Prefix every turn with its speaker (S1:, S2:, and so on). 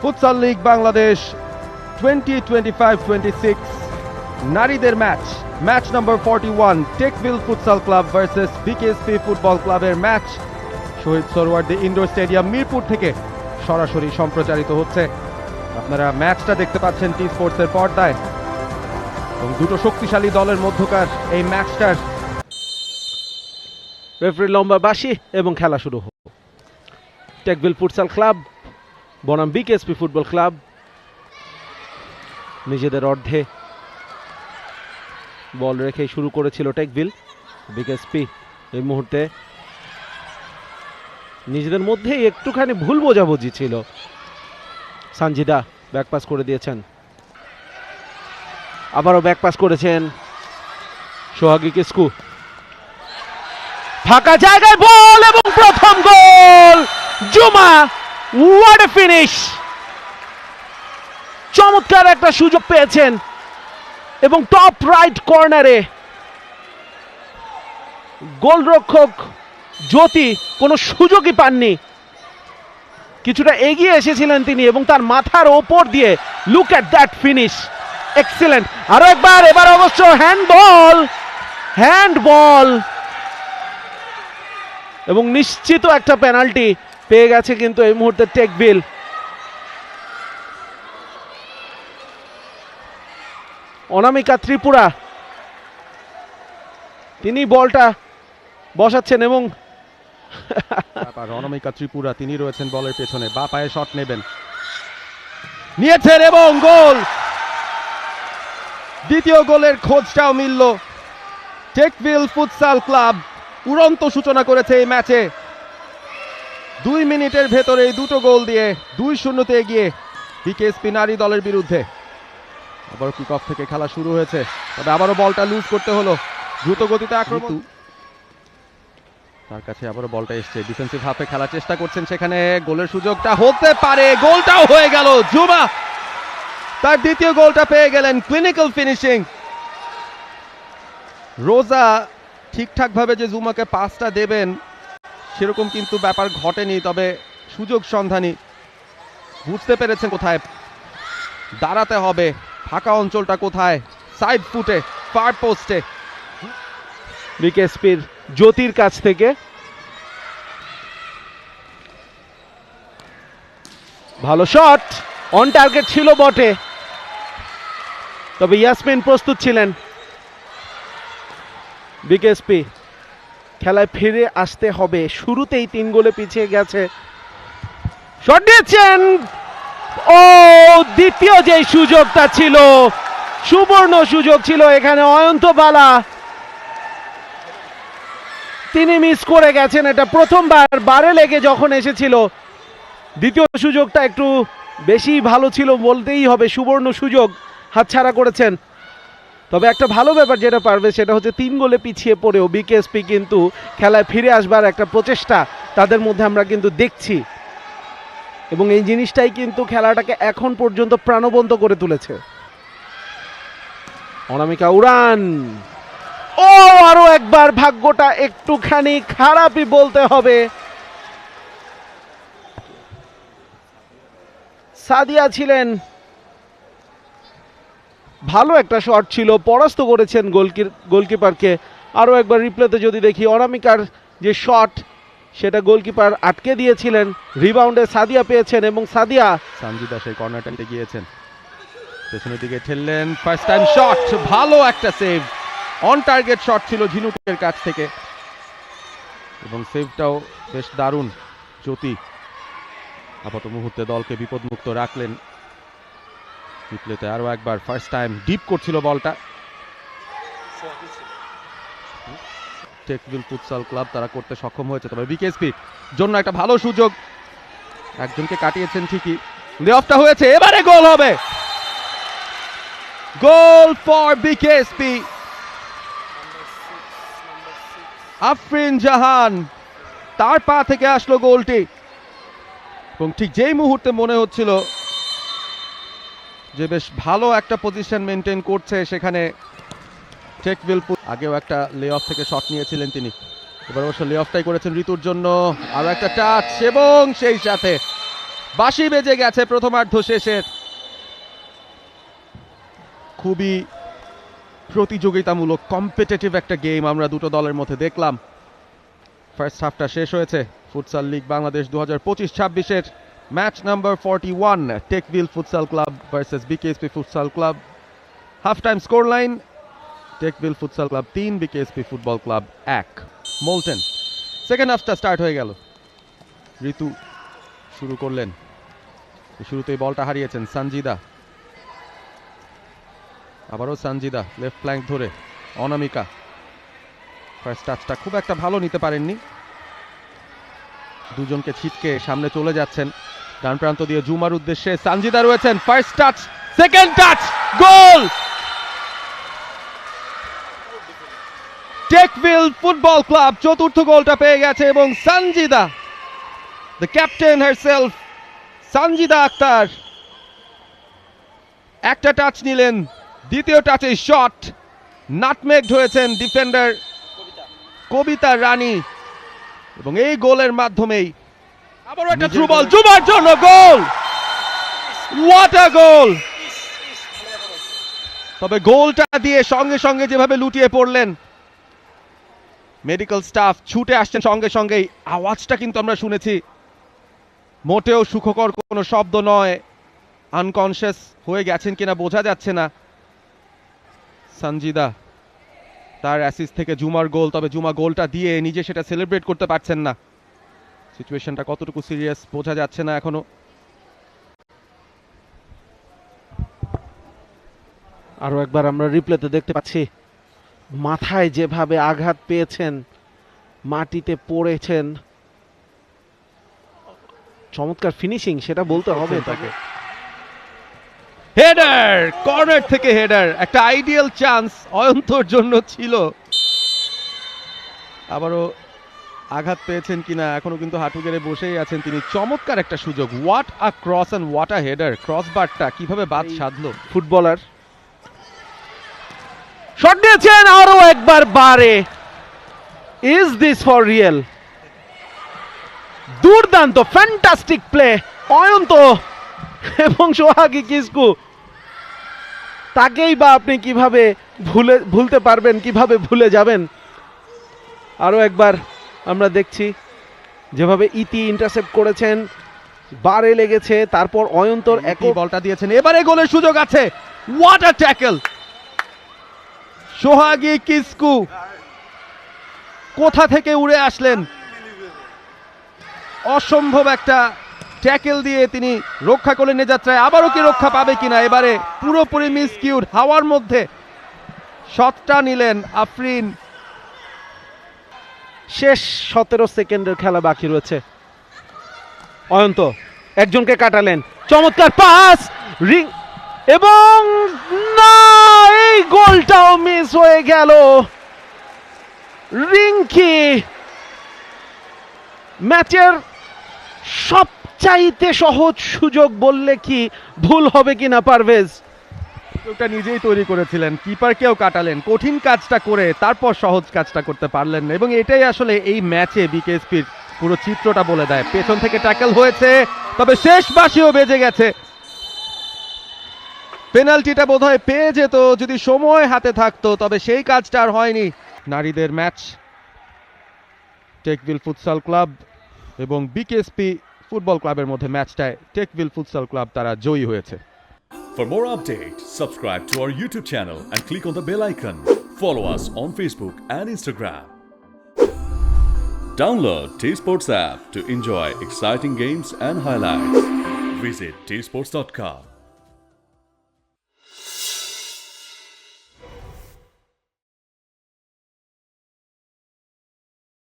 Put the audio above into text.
S1: Futsal league Bangladesh 2025-26 নারীদের match number 41 Techville futsal club versus BKSP football ক্লাবের match Shaheed Suhrawardy indoor stadium Mirpur থেকে সরাসরি সম্প্রচারিত হচ্ছে। আপনারা ম্যাচটা দেখতে পাচ্ছেন টি স্পোর্টসের পর্দায় এবং দুটো শক্তিশালী দলের মধ্যকার এই ম্যাচটার
S2: রেফারি লম্বা বাঁশি এবং খেলা শুরু হোক। টেকভিল ফুটসাল ক্লাব বনাম বিকেএসপি ফুটবল ক্লাব নিজেদের অর্ধে বল রেখে শুরু করেছিল টেকভিল। বিকেএসপি এই মুহূর্তে নিজেদের মধ্যেই একটুখানি ভুল বোঝাবুঝি ছিল। সানজিদা ব্যাকপাস করে দিয়েছেন, আবারও ব্যাকপাস করেছেন সোহাগী কিসকু। ফাঁকা জায়গায় বল এবং প্রথম গোল জুমা। What a finish! চমৎকার একটা সুযোগ পেয়েছেন এবং টপ রাইট কর্নারে গোলরক্ষক জ্যোতি কোনো সুযোগই পাননি। কিছুটা এগিয়ে এসেছিলেন তিনি এবং তার মাথার ওপর দিয়ে look at that finish, excellent. আরো একবার, এবার অবশ্য হ্যান্ডবল এবং নিশ্চিত একটা পেনাল্টি পেয়ে গেছে কিন্তু এই মুহূর্তে টেকভিল। অনামিকা ত্রিপুরা তিনি বলটা বসাচ্ছেন এবং
S1: অনামিকা ত্রিপুরা তিনি রয়েছেন বলের পেছনে, বা পায়ে শট নেবেন, নিয়েছেন এবং গোল। দ্বিতীয় গোলের খোঁজটাও মিলল। টেকভিল ফুটসাল ক্লাব উড়ন্ত সূচনা করেছে এই ম্যাচে। 2 মিনিটের ভেতরে দুটো গোল দিয়ে 2-0 এগিয়ে বিকেএসপি নারী দলের বিরুদ্ধে। আবারও কিক অফ থেকে খেলা শুরু হয়েছে, তবে আবারও বলটা লুজ করতে হলো। দ্রুত গতিতে আক্রমণ, তার কাছে আবারও বলটা এসছে, ডিফেন্সিভ হাফে খেলার চেষ্টা করছেন, সেখানে গোলের সুযোগটা হতে পারে, গোলটাও হয়ে গেল। জুমা তার দ্বিতীয় গোলটা পেয়ে গেলেন, ক্লিনিক্যাল ফিনিশিং। রোজা ঠিকঠাক ভাবে যে জুমাকে পাসটা দেবেন সেরকম কিন্তু ব্যাপার ঘটেনি, তবে সুযোগ সন্ধানী, বুঝতে পেরেছেন কোথায় দাঁড়াতে হবে, ফাঁকা অঞ্চলটা কোথায়, সাইড ফুটে ফার পোস্টে।
S2: বিকেএসপির জ্যোতির কাছ থেকে ভালো শট, অন টার্গেট ছিল বটে, তবে ইয়াসমিন প্রস্তুত ছিলেন। বিকেএসপি খেলায় ফিরে আসতে হবে, শুরুতেই 3 গোলে পিছিয়ে গেছে। শট দিয়েছেন, ও দ্বিতীয় যে সুযোগটা ছিল, সুবর্ণ সুযোগ ছিল এখানে, অয়ন্ত বালা তিনি মিস করে গেছেন। এটা প্রথমবার বারে লেগে যখন এসেছিল, দ্বিতীয় সুযোগটা একটু বেশি ভালো ছিল বলতেই হবে, সুবর্ণ সুযোগ হাতছাড়া করেছেন। তবে একটা ভালো ব্যাপার যেটা পারবে সেটা হচ্ছে 3 গোলে পিছিয়ে পড়েও বিকেএসপি কিন্তু খেলায় ফিরে আসবার একটা প্রচেষ্টা তাদের মধ্যে আমরা কিন্তু দেখছি এবং এই জিনিসটাই কিন্তু খেলাটাকে এখন পর্যন্ত প্রাণবন্ত করে তুলেছে। অনামিকা উড়ান, ও আরো একবার ভাগ্যটা একটুখানি খারাপই বলতে হবে। সাদিয়া ছিলেন, ভালো একটা শট ছিল, পরাস্ত করেছেন গোলকিপারকে। আরো একবার রিপ্লেতে যদি দেখি, অনামিকার যে শট সেটা গোলকিপার আটকে দিয়েছিলেন, রিবাউন্ডে সাদিয়া পেয়েছেন এবং সাদিয়া
S1: সানজিদা সেই কর্নারটাতে গিয়েছেন, পেছনের দিকে ঠেললেন, ফার্স্ট টাইম শট, ভালো একটা সেভ, অন টার্গেট শট ছিল ঝিনুকের কাছ থেকে এবং সেভটাও বেশ দারুণ। জ্যোতি আপাতত মুহূর্তে দলকে বিপদমুক্ত রাখলেন। রিপ্লেতে আরো একবার ফার্স্ট টাইম ডিপ করছিল বলটা। টেকভিল ফুটসাল ক্লাব তারা করতে সক্ষম হয়েছে, তবে বিকেএসপির জন্য একটা ভালো সুযোগ, একজনকে কাটিয়েছেন ঠিকই, লে অফটা হয়েছে, এবারে গোল হবে। গোল ফর বিকেএসপি, আফরিন জাহান, তার পা থেকে আসলো গোলটি এবং ঠিক যেই মুহূর্তে মনে হচ্ছিল যে বেশ ভালো একটা পজিশন মেনটেন করছে, সেখানে টেকভিল আগেও একটা লে অফ থেকে শট নিয়েছিলেন তিনি, এবার অবশ্য লে অফটাই করেছেন ঋতুর জন্য। আরো একটা টাচ এবং সেই সাথে বাঁশি বেজে গেছে প্রথমার্ধ শেষের। খুবই প্রতিযোগিতামূলক কম্পিটিটিভ একটা গেম আমরা দুটো দলের মধ্যে দেখলাম। ফার্স্ট হাফটা শেষ হয়েছে। ফুটসাল লিগ বাংলাদেশ 2025-26-এর match number 41 Techville futsal club versus BKSP futsal club. Half time score line Techville futsal club 3, BKSP football club 1। Molten second হাফটা স্টার্ট হয়ে গেল। ঋতু শুরু করলেন, শুরুতেই বলটা হারিয়েছেন সঞ্জিদা। আবারও সঞ্জিদা লেফট ফ্ল্যাঙ্ক ধরে অনামিকা। ফার্স্ট টাচটা খুব একটা ভালো নিতে পারেননি, দুজনকে ছিটকে সামনে চলে যাচ্ছেন। ডান প্রান্ত দিয়ে জুমার উদ্দেশ্যে সঞ্জিদা রয়েছেন। First touch, second touch, goal! টেকভিল ফুটবল ক্লাব চতুর্থ গোলটা পেয়ে গেছে এবং Sanjida, the captain herself, Sanjida Akter একটা টাচ নিলেন। দ্বিতীয় টাচে শট, নাটমেগড হয়েছেন ডিফেন্ডার কবিতা রানী এবং এই গোলের মাধ্যমেই আবারও একটা থ্রু বল জুমার জন্য গোল। হোয়াট আ গোল! তবে গোলটা দিয়ে সঙ্গে সঙ্গে যেভাবে লুটিয়ে পড়লেন, মেডিকেল স্টাফ ছুটে আসছেন সঙ্গে সঙ্গেই। আওয়াজটা কিন্তু আমরা শুনেছি, মোটেও সুখকর কোনো শব্দ নয়। আনকনশিয়াস হয়ে গেছেন কিনা বোঝা যাচ্ছে না। সঞ্জিদা তার অ্যাসিস্ট থেকে জুমার গোল, তবে জুমা গোলটা দিয়ে নিজে সেটা সেলিব্রেট করতে পারছেন না। সিচুয়েশনটা কতটুকু সিরিয়াস বোঝা যাচ্ছে না এখনো।
S2: আরো একবার আমরা রিপ্লেতে দেখতে পাচ্ছি, মাথায় যেভাবে আঘাত পেয়েছেন, মাটিতে পড়েছেন। চমৎকার ফিনিশিং সেটা বলতে হবে তাকে।
S1: হেডার, কর্নার থেকে হেডার, একটা আইডিয়াল চান্স অয়ন্তর জন্য ছিল। আবারও আঘাত পেয়েছেন কিনা, এখনো কিন্তু হাঁটু গেড়ে বসেই আছেন তিনি। চমৎকার একটা সুযোগ, what a cross and what a header. ক্রসবারটা কিভাবে বাদ সাধলো
S2: ফুটবলার। শট দিয়েছেন আরো একবার বারে। Is this for real? দুর্দান্ত ফ্যান্টাস্টিক প্লে অয়ন্ত এবং সোহাগী কিসকু। তাকেই বা আপনি কিভাবে ভুলতে পারবেন, কিভাবে ভুলে যাবেন? আরো একবার আমরা দেখছি যেভাবে ইতি ইন্টারসেপ্ট করেছেন, বারে লেগেছে, তারপর অয়ন্তর
S1: একই বলটা দিয়েছেন। এবারে গোলের সুযোগ আছে। What a tackle! Sohagi Kisku কোথা থেকে উড়ে আসলেন, অসম্ভব একটা ট্যাকেল দিয়ে তিনি রক্ষা করে নিয়ে যাত্রায়। আবারও কি রক্ষা পাবে কিনা? এবারে পুরোপুরি মিসকিউড, হাওয়ার মধ্যে শটটা নিলেন আফরিন।
S2: শেষ 17 সেকেন্ডের খেলা বাকি রয়েছে। অয়ন্ত একজনকে কাটালেন, চমৎকার পাস, রিং, এবং না, এই গোলটাও মিস হয়ে গেল। রিঙ্কি ম্যাচের সবচাইতে সহজ সুযোগ বললে কি ভুল হবে কিনা পারভেজ?
S1: সুযোগটা নিজেই তৈরি করেছিলেন, কিপারকেও কাটালেন, কঠিন কাজটা করে তারপর সহজ কাজটা করতে পারলেন না। এবং এটাই আসলে এই ম্যাচে বিকেএসপির পুরো চিত্রটা বলে দেয়। পেছন থেকে ট্যাকল হয়েছে, তবে শেষ বাঁশিও বেজে গেছে। পেনাল্টিটা বোধহয় পেয়ে যেত যদি সময় হাতে থাকতো, তবে সেই কাজটা আর হয়নি। নারীদের ম্যাচ, টেকভিল ফুটসাল ক্লাব এবং বিকেএসপি ফুটবল ক্লাবের মধ্যে ম্যাচটায় টেকভিল ফুটসাল ক্লাব তারা জয়ী হয়েছে।
S3: For more updates, subscribe to our YouTube channel and click on the bell icon. Follow us on Facebook and Instagram. Download T-Sports app to enjoy exciting games and highlights. Visit tsports.com.